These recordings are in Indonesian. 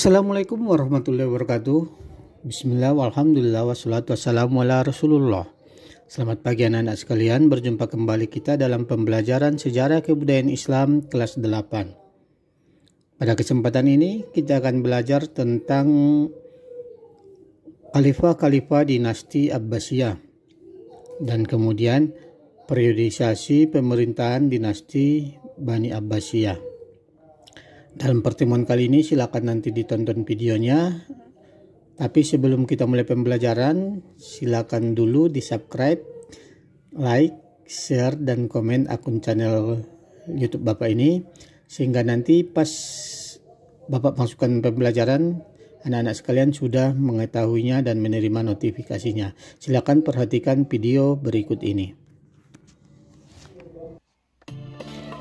Assalamualaikum warahmatullahi wabarakatuh. Bismillah, walhamdulillah, wassalatu wassalamu ala rasulullah. Selamat pagi anak-anak sekalian, berjumpa kembali kita dalam pembelajaran sejarah kebudayaan Islam kelas 8. Pada kesempatan ini kita akan belajar tentang khalifah-khalifah dinasti Abbasiyah dan kemudian periodisasi pemerintahan dinasti Bani Abbasiyah. Dalam pertemuan kali ini silakan nanti ditonton videonya. Tapi sebelum kita mulai pembelajaran, silakan dulu di subscribe, like, share, dan komen akun channel YouTube Bapak ini, sehingga nanti pas Bapak masukkan pembelajaran, anak-anak sekalian sudah mengetahuinya dan menerima notifikasinya. Silakan perhatikan video berikut ini.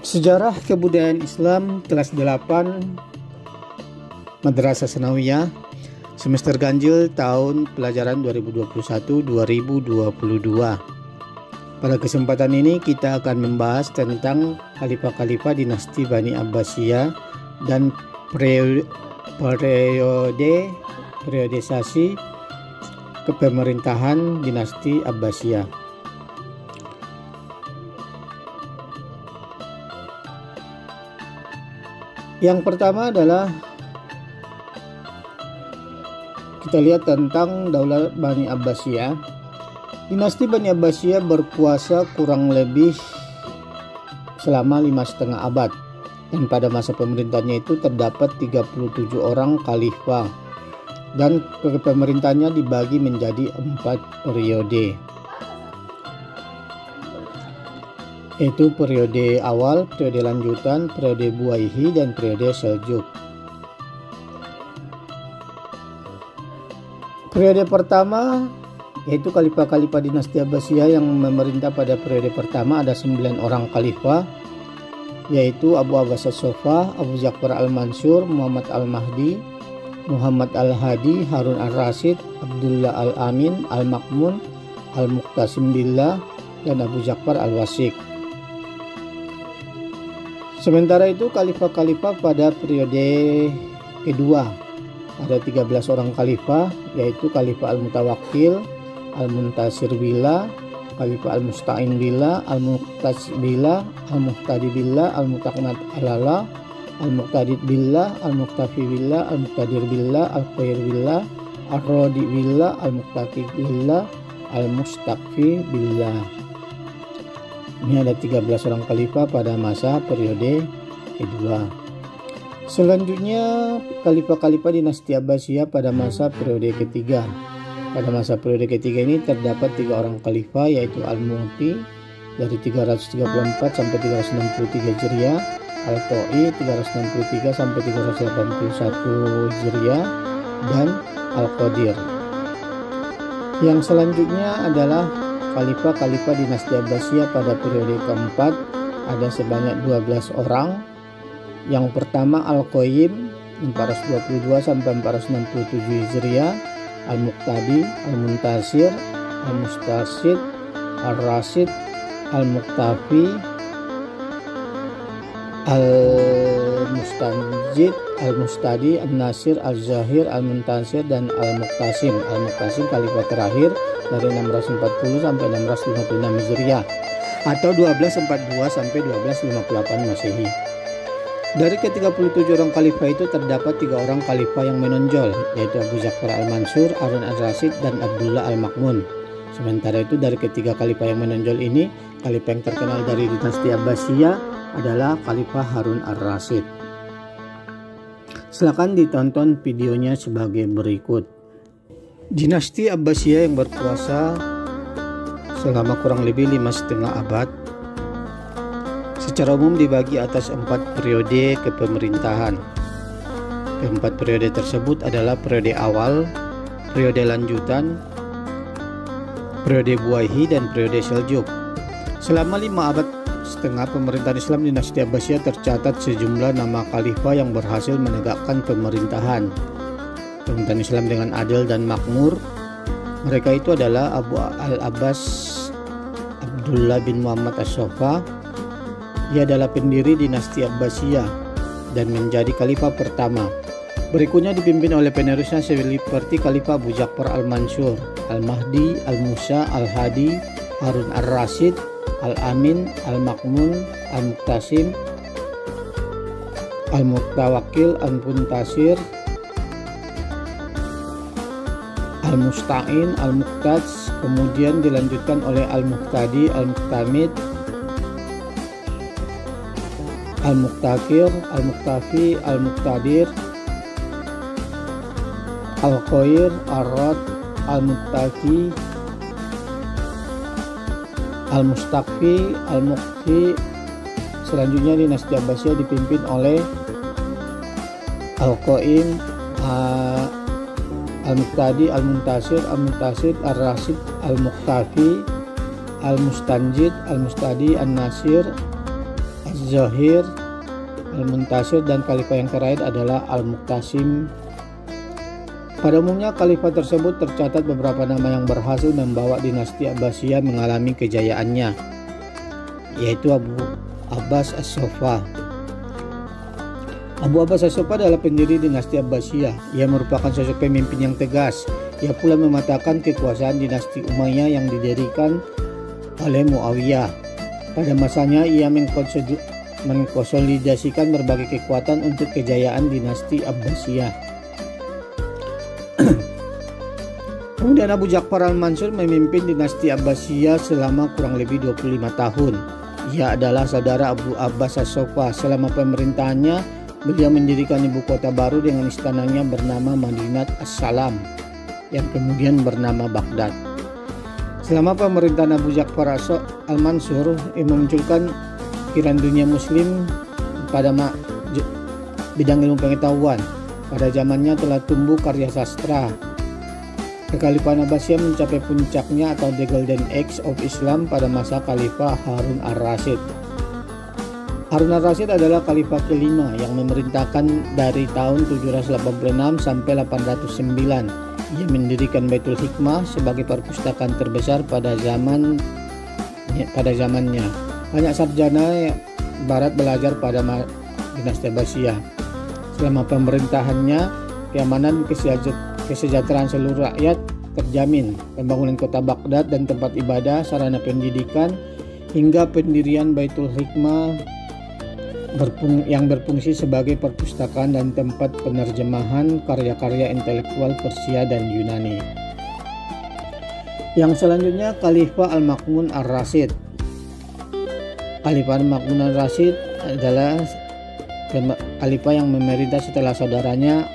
Sejarah kebudayaan Islam kelas 8 Madrasah Tsanawiyah semester ganjil tahun pelajaran 2021-2022. Pada kesempatan ini kita akan membahas tentang khalifah-khalifah dinasti Bani Abbasiyah dan periodisasi kepemerintahan dinasti Abbasiyah. Yang pertama adalah kita lihat tentang Daulat Bani Abbasiyah. Dinasti Bani Abbasiyah berkuasa kurang lebih selama 5,5 abad, dan pada masa pemerintahnya itu terdapat 37 orang khalifah, dan pemerintahnya dibagi menjadi 4 periode, yaitu periode awal, periode lanjutan, periode Buwayhi, dan periode Seljuk. Periode pertama yaitu khalifah-khalifah dinasti Abbasiyah yang memerintah pada periode pertama ada 9 orang khalifah, yaitu Abu Abbas As-Sofa, Abu Ja'far Al-Mansur, Muhammad Al-Mahdi, Muhammad Al-Hadi, Harun Al-Rasyid, Abdullah Al-Amin, Al-Makmun, Al-Muqtasim Billah, dan Abu Ja'far Al-Wasiq. Sementara itu khalifah-khalifah pada periode kedua ada 13 orang khalifah, yaitu Khalifah Al-Mutawakkil, Al-Muntasir Billah, Khalifah Al-Musta'in Billah, Al-Muqtas Billah, Al-Muhtadi Billah, Al-Mutaqnat Alala, Al-Muqtadid Billah, Al-Muqtafi Billah, Al-Muqtadir Billah, Al-Khair Billah, Al-Rodi Billah, Al-Muqtaqi Billah, Al-Mustaqfi Billah. Ini ada 13 orang khalifah pada masa periode kedua. Selanjutnya khalifah-khalifah dinasti Abbasiyah pada masa periode ketiga. Pada masa periode ketiga ini terdapat 3 orang khalifah, yaitu Al-Mu'ti dari 334 sampai 363 Hijriah, Al-To'i 363 sampai 381 Hijriah, dan Al-Qadir. Yang selanjutnya adalah khalifah-khalifah dinasti Abbasiyah pada periode keempat ada sebanyak 12 orang. Yang pertama Al-Qayyim 422 sampai 467 Hijriah, Al-Muqtadi, Al-Muntasir, Al-Mustarsyid, Al-Rasyid, Al-Muqtafi, Al-Mustanjid, Al-Mustadi, Al-Nasir, Al-Zahir, Al-Muntasir, dan Al-Muqtasim. Al-Muqtasim khalifah terakhir dari 640 sampai 656 Hijriah atau 1242 sampai 1258 Masehi. Dari ke-37 orang khalifah itu terdapat 3 orang khalifah yang menonjol, yaitu Abu Ja'far Al-Mansur, Harun Al-Rasyid, dan Abdullah Al-Makmun. Sementara itu dari ketiga khalifah yang menonjol ini, khalifah yang terkenal dari dinasti Abbasiyah adalah Khalifah Harun Al-Rasyid. Silakan ditonton videonya sebagai berikut. Dinasti Abbasiyah yang berkuasa selama kurang lebih 5,5 abad secara umum dibagi atas 4 periode kepemerintahan. Keempat periode tersebut adalah periode awal, periode lanjutan, periode Buwayhi, dan periode Seljuk. Selama 5,5 abad pemerintahan Islam dinasti Abbasiyah tercatat sejumlah nama khalifah yang berhasil menegakkan pemerintahan Islam dengan adil dan makmur. Mereka itu adalah Abu Al-Abbas Abdullah bin Muhammad As-Sofa. Ia adalah pendiri dinasti Abbasiyah dan menjadi khalifah pertama. Berikutnya dipimpin oleh penerusnya seperti Khalifah Abu Ja'far Al-Mansur, Al-Mahdi, Al-Musa, Al-Hadi, Harun Ar-Rasyid, Al-Amin, Al-Makmun, Al-Muqtasim, Al-Mutawakkil, Al-Muntasir, Al-Musta'in, Al-Muqtaj, kemudian dilanjutkan oleh Al-Muqtadi, Al-Muqtamid, Al-Muqtakir, Al-Muqtafi, Al-Muqtadir, Al-Khair, Ar-Rad, Al-Muttaqi, Al-Mustaqfi, Al-Muqfi. Selanjutnya dinasti Abbasiyah dipimpin oleh Al-Qaim, Al-Muqtadi, Al-Muntasir, Al-Muntasid, Ar-Rasyid, Al-Muqtafi, Al-Mustanjid, Al-Mustadi, Al-Nasir, Az-Zahir, Al-Muntasir, dan khalifah yang terakhir adalah Al-Muqtasim. Pada umumnya khalifah tersebut tercatat beberapa nama yang berhasil membawa dinasti Abbasiyah mengalami kejayaannya, yaitu Abu Abbas As-Soffa. Abu Abbas As-Soffa adalah pendiri dinasti Abbasiyah. Ia merupakan sosok pemimpin yang tegas. Ia pula mematahkan kekuasaan dinasti Umayyah yang didirikan oleh Muawiyah. Pada masanya ia mengkonsolidasikan berbagai kekuatan untuk kejayaan dinasti Abbasiyah. Kemudian Abu Ja'far Al-Mansur memimpin dinasti Abbasiyah selama kurang lebih 25 tahun. Ia adalah saudara Abu Abbas As-Soffa. Selama pemerintahannya, beliau mendirikan ibu kota baru dengan istananya bernama Madinat As-Salam, yang kemudian bernama Baghdad. Selama pemerintahan Abu Ja'far Al-Mansur, ia memunculkan pikiran dunia muslim pada bidang ilmu pengetahuan. Pada zamannya telah tumbuh karya sastra. Kekhalifahan Abbasiyah mencapai puncaknya atau the golden age of Islam pada masa Khalifah Harun Ar-Rasyid. Harun Ar-Rasyid adalah khalifah kelima yang memerintahkan dari tahun 786 sampai 809. Ia mendirikan Baitul Hikmah sebagai perpustakaan terbesar pada zamannya. Banyak sarjana barat belajar pada dinasti Abbasiyah. Selama pemerintahannya, keamanan kesejahteraan seluruh rakyat terjamin. Pembangunan kota Baghdad dan tempat ibadah, sarana pendidikan, hingga pendirian Baitul Hikmah yang berfungsi sebagai perpustakaan dan tempat penerjemahan karya-karya intelektual Persia dan Yunani. Yang selanjutnya Khalifah Al-Makmun Ar-Rasyid. Khalifah Al-Makmun Ar-Rasyid adalah khalifah yang memerintah setelah saudaranya,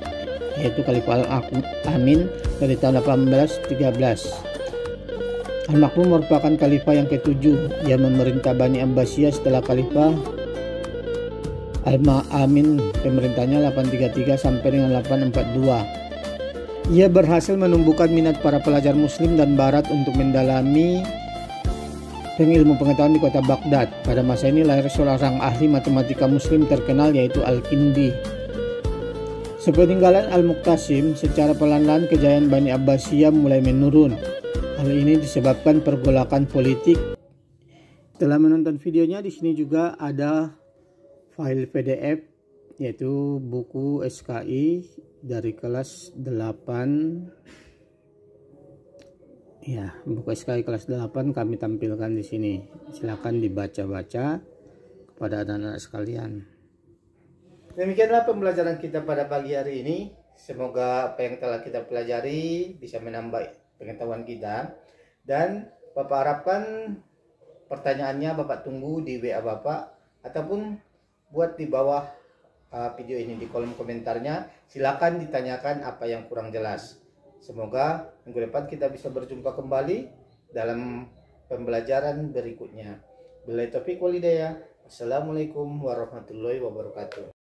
yaitu Khalifah Al-Amin dari tahun 1813. Al-Makmun merupakan khalifah yang ketujuh. Ia memerintah Bani Abbasiyah setelah Khalifah Al-Amin, pemerintahnya 833 sampai dengan 842. Ia berhasil menumbuhkan minat para pelajar muslim dan barat untuk mendalami ilmu pengetahuan di kota Baghdad. Pada masa ini lahir seorang ahli matematika muslim terkenal, yaitu Al-Kindi. Sepeninggalan Al-Muqtasim, secara pelan-pelan kejayaan Bani Abbasiyah mulai menurun. Hal ini disebabkan pergolakan politik. Setelah menonton videonya, di sini juga ada file PDF, yaitu buku SKI dari kelas 8. Ya, buku SKI kelas 8 kami tampilkan di sini. Silakan dibaca-baca kepada anak-anak sekalian. Demikianlah pembelajaran kita pada pagi hari ini. Semoga apa yang telah kita pelajari bisa menambah pengetahuan kita. Dan Bapak harapkan pertanyaannya Bapak tunggu di WA Bapak, ataupun buat di bawah video ini di kolom komentarnya. Silakan ditanyakan apa yang kurang jelas. Semoga minggu depan kita bisa berjumpa kembali dalam pembelajaran berikutnya. Billahi taufiq wal hidayah. Assalamualaikum warahmatullahi wabarakatuh.